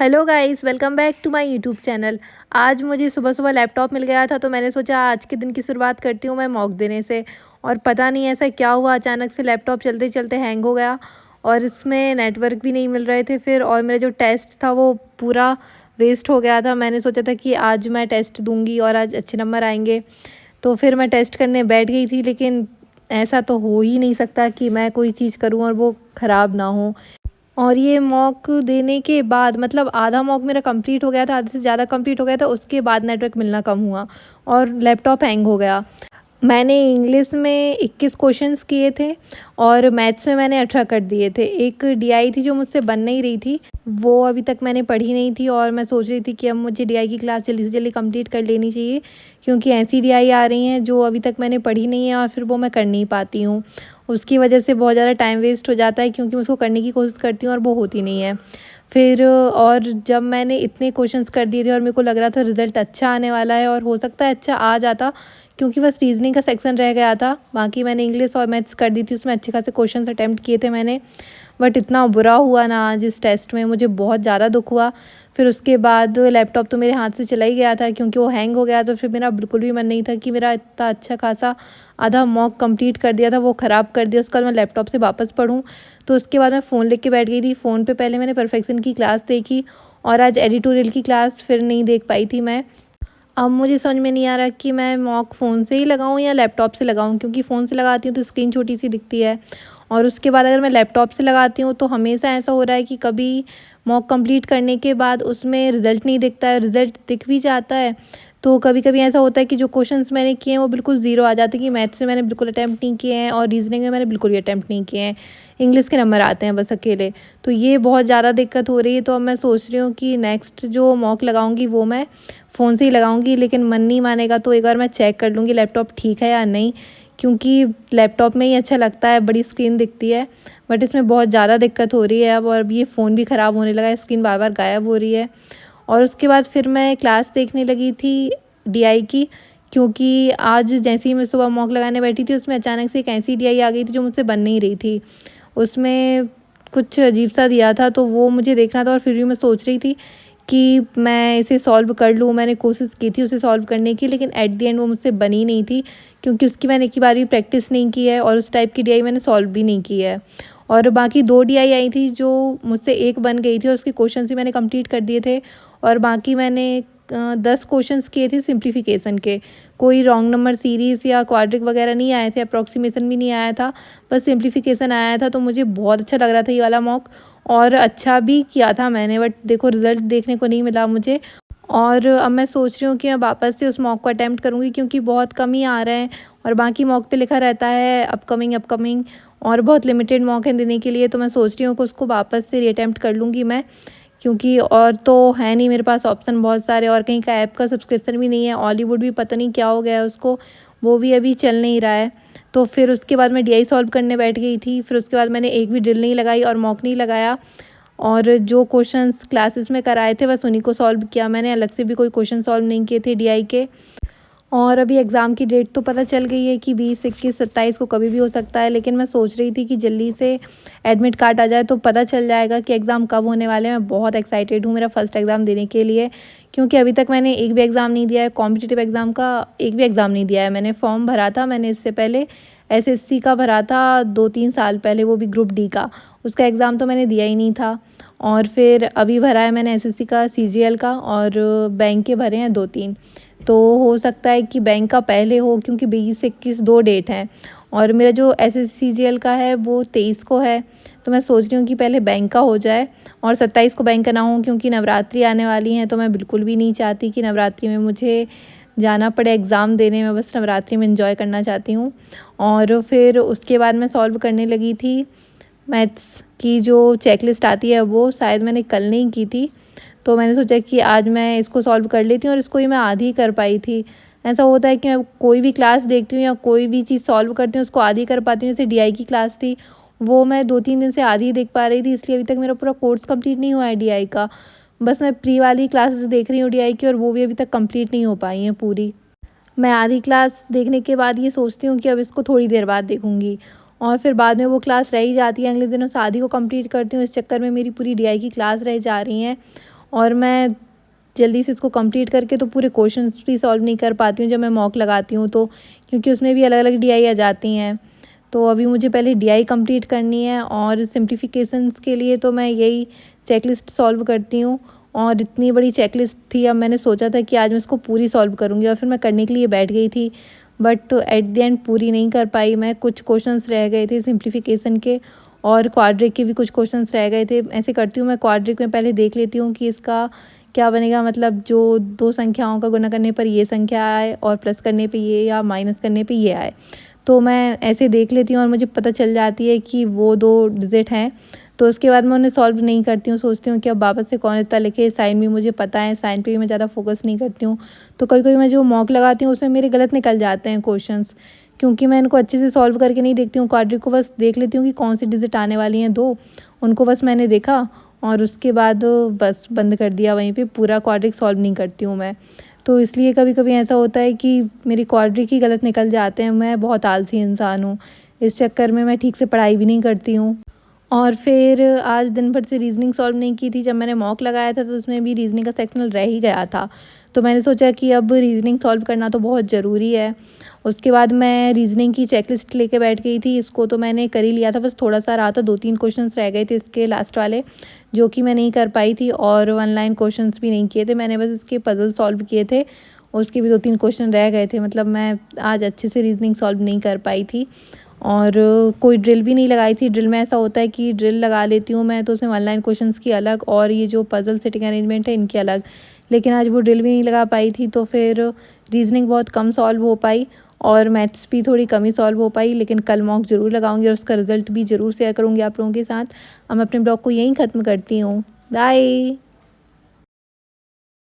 Hello guys, welcome back to my YouTube channel. आज मुझे सुबह सुबह लैपटॉप मिल गया था, तो मैंने सोचा आज के दिन की शुरुआत करती हूँ मैं मॉक देने से। और पता नहीं ऐसा क्या हुआ, अचानक से लैपटॉप चलते चलते हैंग हो गया और इसमें नेटवर्क भी नहीं मिल रहे थे फिर। और मेरा जो टेस्ट था वो पूरा वेस्ट हो गया था। मैंने सोचा था कि आज मैं टेस्ट दूँगी और आज अच्छे नंबर आएंगे, तो फिर मैं टेस्ट करने बैठ गई थी। लेकिन ऐसा तो हो ही नहीं सकता कि मैं कोई चीज़ करूँ और वो ख़राब ना हो। और ये मॉक देने के बाद मतलब आधा मॉक मेरा कंप्लीट हो गया था, आधे से ज़्यादा कंप्लीट हो गया था, उसके बाद नेटवर्क मिलना कम हुआ और लैपटॉप हैंग हो गया। मैंने इंग्लिश में 21 क्वेश्चंस किए थे और मैथ्स में मैंने 18 कर दिए थे। एक डीआई थी जो मुझसे बन नहीं रही थी, वो अभी तक मैंने पढ़ी नहीं थी और मैं सोच रही थी कि अब मुझे डीआई की क्लास जल्दी से जल्दी कंप्लीट कर लेनी चाहिए, क्योंकि ऐसी डीआई आ रही हैं जो अभी तक मैंने पढ़ी नहीं है और फिर वो मैं कर नहीं पाती हूँ। उसकी वजह से बहुत ज़्यादा टाइम वेस्ट हो जाता है, क्योंकि मैं उसको करने की कोशिश करती हूँ और वो होती नहीं है फिर। और जब मैंने इतने क्वेश्चंस कर दिए थे और मेरे को लग रहा था रिज़ल्ट अच्छा आने वाला है और हो सकता है अच्छा आ जाता, क्योंकि बस रीज़निंग का सेक्शन रह गया था। बाकी मैंने इंग्लिश और मैथ्स कर दी थी, उसमें अच्छे खासे क्वेश्चंस अटैम्प्ट किए थे मैंने। बट इतना बुरा हुआ ना आज इस टेस्ट में, मुझे बहुत ज़्यादा दुख हुआ। फिर उसके बाद लैपटॉप तो मेरे हाथ से चला ही गया था, क्योंकि वो हैंग हो गया। तो फिर मेरा बिल्कुल भी मन नहीं था कि मेरा इतना अच्छा खासा आधा मॉक कंप्लीट कर दिया था वो ख़राब कर दिया। उसके बाद मैं लैपटॉप से वापस पढूँ, तो उसके बाद मैं फ़ोन लेके बैठ गई थी। फ़ोन पे पहले मैंने परफेक्शन की क्लास देखी और आज एडिटोरियल की क्लास फिर नहीं देख पाई थी मैं। अब मुझे समझ में नहीं आ रहा कि मैं मॉक फ़ोन से ही लगाऊँ या लैपटॉप से लगाऊँ, क्योंकि फ़ोन से लगाती हूँ तो स्क्रीन छोटी सी दिखती है और उसके बाद अगर मैं लैपटॉप से लगाती हूँ तो हमेशा ऐसा हो रहा है कि कभी मॉक कंप्लीट करने के बाद उसमें रिज़ल्ट नहीं दिखता है, रिज़ल्ट दिख भी जाता है तो कभी कभी ऐसा होता है कि जो क्वेश्चंस मैंने किए हैं वो बिल्कुल ज़ीरो आ जाते हैं, कि मैथ्स में मैंने बिल्कुल अटैम्प्ट नहीं किए हैं और रीजनिंग में मैंने बिल्कुल भी अटैम्प्ट नहीं किए हैं, इंग्लिश के नंबर आते हैं बस अकेले। तो ये बहुत ज़्यादा दिक्कत हो रही है। तो अब मैं सोच रही हूँ कि नेक्स्ट जो मॉक लगाऊंगी वो मैं फ़ोन से ही लगाऊंगी, लेकिन मन नहीं मानेगा तो एक बार मैं चेक कर लूँगी लैपटॉप ठीक है या नहीं, क्योंकि लैपटॉप में ही अच्छा लगता है, बड़ी स्क्रीन दिखती है। बट इसमें बहुत ज़्यादा दिक्कत हो रही है अब, और अब ये फ़ोन भी ख़राब होने लगा है, स्क्रीन बार बार गायब हो रही है। और उसके बाद फिर मैं क्लास देखने लगी थी डीआई की, क्योंकि आज जैसे ही मैं सुबह मॉक लगाने बैठी थी उसमें अचानक से एक ऐसी डीआई आ गई थी जो मुझसे बन नहीं रही थी। उसमें कुछ अजीब सा दिया था तो वो मुझे देखना था, और फिर भी मैं सोच रही थी कि मैं इसे सॉल्व कर लूँ। मैंने कोशिश की थी उसे सॉल्व करने की, लेकिन एट द एंड वो मुझसे बनी नहीं थी, क्योंकि उसकी मैंने एक ही बार भी प्रैक्टिस नहीं की है और उस टाइप की डीआई मैंने सॉल्व भी नहीं की है। और बाकी 2 डीआई आई थी जो मुझसे एक बन गई थी और उसके क्वेश्चंस भी मैंने कंप्लीट कर दिए थे। और बाकी मैंने 10 क्वेश्चंस किए थे सिंप्लीफिकेशन के। कोई रॉन्ग नंबर सीरीज़ या क्वाड्रिक वगैरह नहीं आए थे, अप्रॉक्सीमेशन भी नहीं आया था, बस सिंप्लीफिकेशन आया था। तो मुझे बहुत अच्छा लग रहा था ये वाला मॉक, और अच्छा भी किया था मैंने, बट देखो रिज़ल्ट देखने को नहीं मिला मुझे। और अब मैं सोच रही हूँ कि मैं वापस से उस मॉक को अटेम्प्ट करूँगी, क्योंकि बहुत कम ही आ रहे हैं और बाकी मॉक पे लिखा रहता है अपकमिंग अपकमिंग, और बहुत लिमिटेड मॉक है देने के लिए। तो मैं सोच रही हूँ कि उसको वापस से रीअटेम्प्ट कर लूँगी मैं, क्योंकि और तो है नहीं मेरे पास ऑप्शन बहुत सारे, और कहीं का ऐप का सब्सक्रिप्शन भी नहीं है। हॉलीवुड भी पता नहीं क्या हो गया है उसको, वो भी अभी चल नहीं रहा है। तो फिर उसके बाद मैं डीआई सॉल्व करने बैठ गई थी। फिर उसके बाद मैंने एक भी ड्रिल नहीं लगाई और मॉक नहीं लगाया, और जो क्वेश्चंस क्लासेस में कराए थे बस उन्हीं को सॉल्व किया मैंने, अलग से भी कोई क्वेश्चन सॉल्व नहीं किए थे डीआई के। और अभी एग्ज़ाम की डेट तो पता चल गई है कि 20, 21, 27 को कभी भी हो सकता है, लेकिन मैं सोच रही थी कि जल्दी से एडमिट कार्ड आ जाए तो पता चल जाएगा कि एग्ज़ाम कब होने वाले हैं। मैं बहुत एक्साइटेड हूँ मेरा फर्स्ट एग्ज़ाम देने के लिए, क्योंकि अभी तक मैंने एक भी एग्ज़ाम नहीं दिया है, कॉम्पिटिटिव एग्ज़ाम का एक भी एग्ज़ाम नहीं दिया है। मैंने फॉर्म भरा था, मैंने इससे पहले एसएससी का भरा था 2-3 साल पहले, वो भी ग्रुप डी का, उसका एग्ज़ाम तो मैंने दिया ही नहीं था। और फिर अभी भरा है मैंने एसएससी का, सीजीएल का, और बैंक के भरे हैं 2-3। तो हो सकता है कि बैंक का पहले हो, क्योंकि 20-21 2 डेट हैं, और मेरा जो एसएससी सीजीएल का है वो 23 को है। तो मैं सोच रही हूँ कि पहले बैंक का हो जाए और 27 को बैंक का ना हो, क्योंकि नवरात्रि आने वाली हैं तो मैं बिल्कुल भी नहीं चाहती कि नवरात्रि में मुझे जाना पड़े एग्ज़ाम देने में। बस नवरात्रि में एंजॉय करना चाहती हूँ। और फिर उसके बाद मैं सॉल्व करने लगी थी मैथ्स की जो चेकलिस्ट आती है, वो शायद मैंने कल नहीं की थी, तो मैंने सोचा कि आज मैं इसको सॉल्व कर लेती हूँ, और इसको ही मैं आधी कर पाई थी। ऐसा होता है कि मैं कोई भी क्लास देखती हूँ या कोई भी चीज़ सॉल्व करती हूँ उसको आधी कर पाती हूँ। जैसे डीआई की क्लास थी वो मैं 2-3 दिन से आधी देख पा रही थी, इसलिए अभी तक मेरा पूरा कोर्स कंप्लीट नहीं हुआ है डीआई का। बस मैं प्री वाली क्लासेस देख रही हूँ डीआई की, और वो भी अभी तक कंप्लीट नहीं हो पाई हैं पूरी। मैं आधी क्लास देखने के बाद ये सोचती हूँ कि अब इसको थोड़ी देर बाद देखूँगी, और फिर बाद में वो क्लास रह ही जाती है, अगले दिन उस आधी को कंप्लीट करती हूँ। इस चक्कर में मेरी पूरी डीआई की क्लास रह जा रही हैं। और मैं जल्दी से इसको कंप्लीट करके तो पूरे क्वेश्चंस भी सॉल्व नहीं कर पाती हूँ जब मैं मॉक लगाती हूँ तो, क्योंकि उसमें भी अलग अलग डीआई आ जाती हैं। तो अभी मुझे पहले डीआई कंप्लीट करनी है और सिम्प्लीफिकेशंस के लिए तो मैं यही चेकलिस्ट सॉल्व करती हूँ। और इतनी बड़ी चेकलिस्ट थी, अब मैंने सोचा था कि आज मैं इसको पूरी सॉल्व करूँगी और फिर मैं करने के लिए बैठ गई थी, बट एट द एंड पूरी नहीं कर पाई मैं। कुछ क्वेश्चंस रह गए थे सिम्प्लीफिकेशन के और क्वाड्रिक के भी कुछ क्वेश्चंस रह गए थे। ऐसे करती हूँ मैं, क्वाड्रिक में पहले देख लेती हूँ कि इसका क्या बनेगा, मतलब जो दो संख्याओं का गुणा करने पर ये संख्या आए और प्लस करने पे ये या माइनस करने पे ये आए। तो मैं ऐसे देख लेती हूँ और मुझे पता चल जाती है कि वो 2 डिजिट हैं। तो उसके बाद मैं उन्हें सॉल्व नहीं करती हूँ, सोचती हूँ कि अब वापस से कौन इतना लिखे। साइन भी मुझे पता है, साइन पे भी मैं ज़्यादा फोकस नहीं करती हूँ। तो कभी-कभी मैं जो मॉक लगाती हूँ उसमें मेरे गलत निकल जाते हैं क्वेश्चंस, क्योंकि मैं इनको अच्छे से सॉल्व करके नहीं देखती हूँ। क्वाड्रिक को बस देख लेती हूँ कि कौन सी डिजिट आने वाली हैं 2, उनको बस मैंने देखा और उसके बाद बस बंद कर दिया वहीं पे, पूरा क्वाड्रिक सॉल्व नहीं करती हूँ मैं। तो इसलिए कभी-कभी ऐसा होता है कि मेरी क्वाड्रिक ही गलत निकल जाते हैं। मैं बहुत आलसी इंसान हूँ, इस चक्कर में मैं ठीक से पढ़ाई भी नहीं करती हूँ। और फिर आज दिन भर से रीज़निंग सॉल्व नहीं की थी। जब मैंने मॉक लगाया था तो उसमें भी रीज़निंग का सेक्शनल रह ही गया था। तो मैंने सोचा कि अब रीज़निंग सॉल्व करना तो बहुत ज़रूरी है। उसके बाद मैं रीज़निंग की चेकलिस्ट लेके बैठ गई थी। इसको तो मैंने कर ही लिया था, बस थोड़ा-सा रहा था, 2-3 क्वेश्चंस रह गए थे इसके लास्ट वाले, जो कि मैं नहीं कर पाई थी और वन लाइन क्वेश्चंस भी नहीं किए थे। मैंने बस इसके पज़ल सॉल्व किए थे, उसके भी 2-3 क्वेश्चन रह गए थे। मतलब मैं आज अच्छे से रीज़निंग सॉल्व नहीं कर पाई थी और कोई ड्रिल भी नहीं लगाई थी। ड्रिल में ऐसा होता है कि ड्रिल लगा लेती हूँ मैं तो उसमें वन लाइन क्वेश्चंस की अलग और ये जो पज़ल सिटिंग अरेंजमेंट है इनकी अलग, लेकिन आज वो ड्रिल भी नहीं लगा पाई थी। तो फिर रीज़निंग बहुत कम सॉल्व हो पाई और मैथ्स भी थोड़ी कम ही सॉल्व हो पाई। लेकिन कल मॉक ज़रूर लगाऊंगी और उसका रिज़ल्ट भी ज़रूर शेयर करूँगी आप लोगों के साथ। अब मैं अपने ब्लॉग को यहीं ख़त्म करती हूँ। बाय।